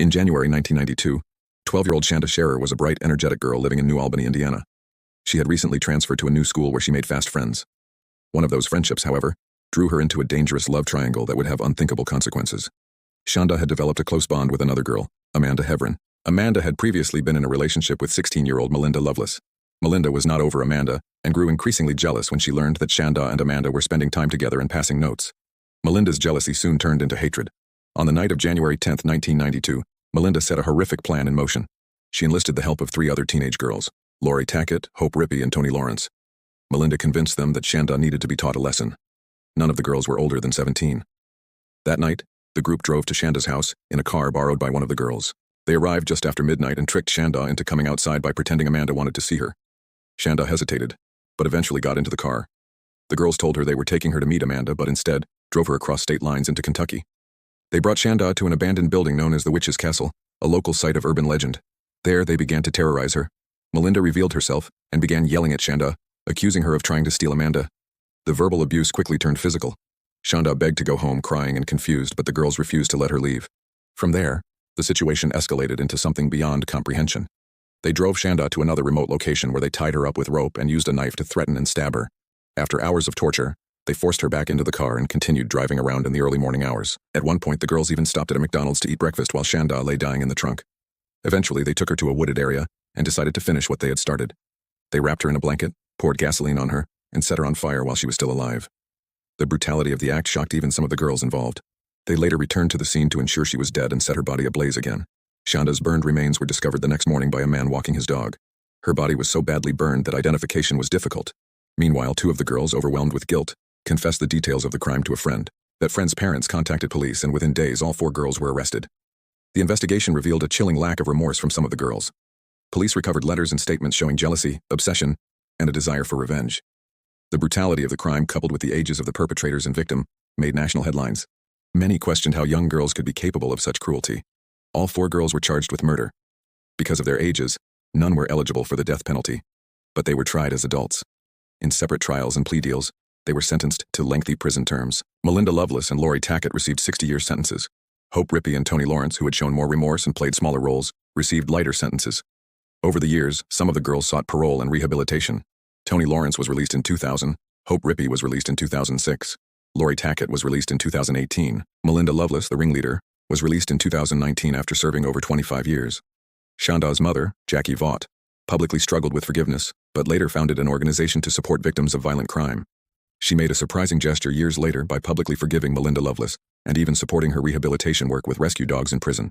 In January 1992, 12-year-old Shanda Scherer was a bright, energetic girl living in New Albany, Indiana. She had recently transferred to a new school where she made fast friends. One of those friendships, however, drew her into a dangerous love triangle that would have unthinkable consequences. Shanda had developed a close bond with another girl, Amanda Hevron. Amanda had previously been in a relationship with 16-year-old Melinda Lovelace. Melinda was not over Amanda and grew increasingly jealous when she learned that Shanda and Amanda were spending time together and passing notes. Melinda's jealousy soon turned into hatred. On the night of January 10, 1992, Melinda set a horrific plan in motion. She enlisted the help of 3 other teenage girls, Lori Tackett, Hope Rippey, and Toni Lawrence. Melinda convinced them that Shanda needed to be taught a lesson. None of the girls were older than 17. That night, the group drove to Shanda's house in a car borrowed by one of the girls. They arrived just after midnight and tricked Shanda into coming outside by pretending Amanda wanted to see her. Shanda hesitated, but eventually got into the car. The girls told her they were taking her to meet Amanda, but instead drove her across state lines into Kentucky. They brought Shanda to an abandoned building known as the Witch's Castle, a local site of urban legend. There, they began to terrorize her. Melinda revealed herself and began yelling at Shanda, accusing her of trying to steal Amanda. The verbal abuse quickly turned physical. Shanda begged to go home, crying and confused, but the girls refused to let her leave. From there, the situation escalated into something beyond comprehension. They drove Shanda to another remote location where they tied her up with rope and used a knife to threaten and stab her. After hours of torture, they forced her back into the car and continued driving around in the early morning hours. At one point, the girls even stopped at a McDonald's to eat breakfast while Shanda lay dying in the trunk. Eventually, they took her to a wooded area and decided to finish what they had started. They wrapped her in a blanket, poured gasoline on her, and set her on fire while she was still alive. The brutality of the act shocked even some of the girls involved. They later returned to the scene to ensure she was dead and set her body ablaze again. Shanda's burned remains were discovered the next morning by a man walking his dog. Her body was so badly burned that identification was difficult. Meanwhile, 2 of the girls, overwhelmed with guilt, confessed the details of the crime to a friend. That friend's parents contacted police, and within days all 4 girls were arrested. The investigation revealed a chilling lack of remorse from some of the girls. Police recovered letters and statements showing jealousy, obsession, and a desire for revenge. The brutality of the crime, coupled with the ages of the perpetrators and victim, made national headlines. Many questioned how young girls could be capable of such cruelty. All 4 girls were charged with murder. Because of their ages, none were eligible for the death penalty, but they were tried as adults. In separate trials and plea deals, they were sentenced to lengthy prison terms. Melinda Lovelace and Lori Tackett received 60-year sentences. Hope Rippey and Toni Lawrence, who had shown more remorse and played smaller roles, received lighter sentences. Over the years, some of the girls sought parole and rehabilitation. Toni Lawrence was released in 2000, Hope Rippey was released in 2006, Lori Tackett was released in 2018, Melinda Lovelace, the ringleader, was released in 2019 after serving over 25 years. Shanda's mother, Jackie Vaught, publicly struggled with forgiveness, but later founded an organization to support victims of violent crime. She made a surprising gesture years later by publicly forgiving Melinda Lovelace and even supporting her rehabilitation work with rescue dogs in prison.